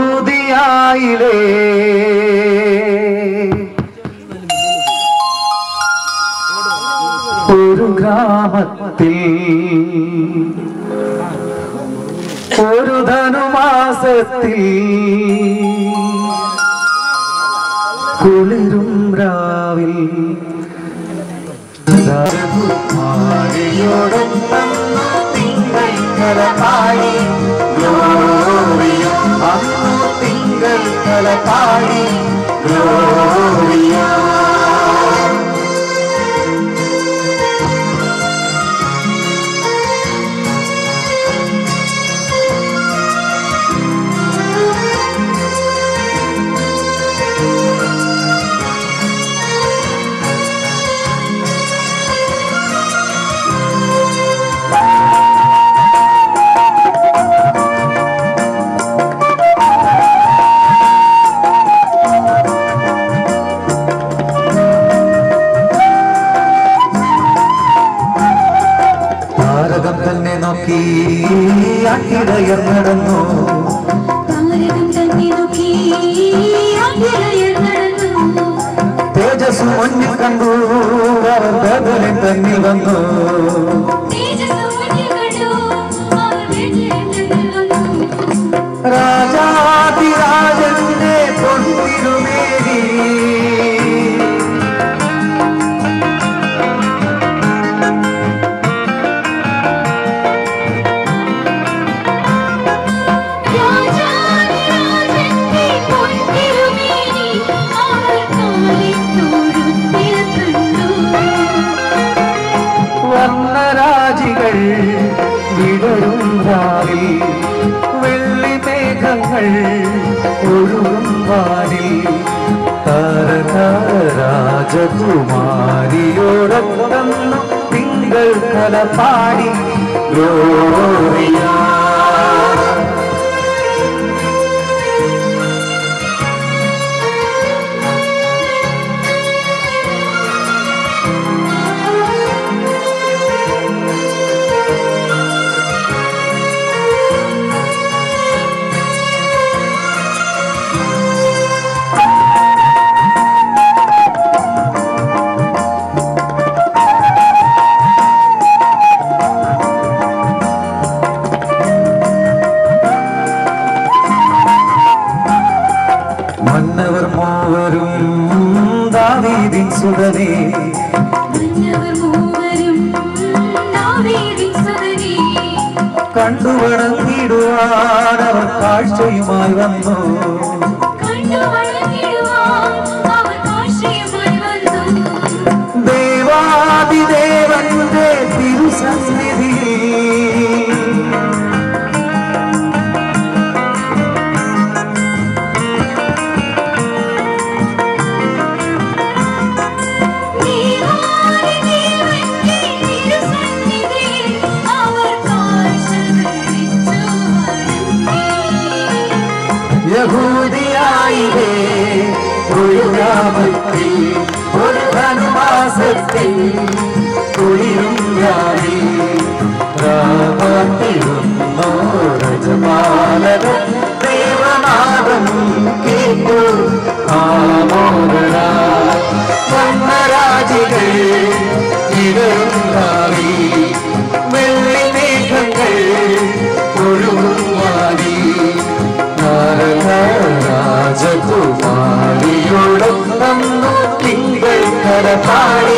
യഹൂദിയായിലെ ഒരു ഗ്രാമത്തിൽ ഒരു ധനുമാസത്തിൽ കുളിരും രാവിൽ രാജകുമാരിയോടൊപ്പം തിങ്കൾ കലപാടി ഗ്ലോറിയ അന്നു തിങ്കൾ കലപാടി ഗ്ലോറിയ ആട്ടിടയർ നടന്നു തേജസ് മുന്നിൽ കണ്ടു അവർ ബദലിൻ തന്നിൽ വന്നു രാജാതിരാജന്റെ പൊൻതിരുമേനി വർണ്ണരാജികൾ വിടരും രാവിൽ വെള്ളി മേഘങ്ങൾ ഒഴുകും വാനിൽ രാജകുമാരിയോടൊപ്പം തിങ്കൾ കലപാടി ഗ്ലോറിയ മന്നവർ മൂവരും ദാവീദിൻ സുതനേ കണ്ടുവണങ്ങിടുവാൻ അവർ കാഴ്ചയുമായി വന്നു ദേവാദിദേവന്റെ തിരുസന്നിധി യഹൂദിയായിലെ ഒരു ഗ്രാമത്തിൽ ഒരു ധനുമാസത്തിൽ കുളിരും രാവിൽ രാമത്തിരുന്നോ രജപാലകൻ ദേവനാദം കേട്ടു ആമോദരാൽ വർണ്ണരാജികൾ വിടരും രാവിൽ വെള്ളി മേഘങ്ങൾ ഒഴുകും വാനിൽ രാജകുമാരിയോടൊപ്പം തിങ്കൾ കലപാടി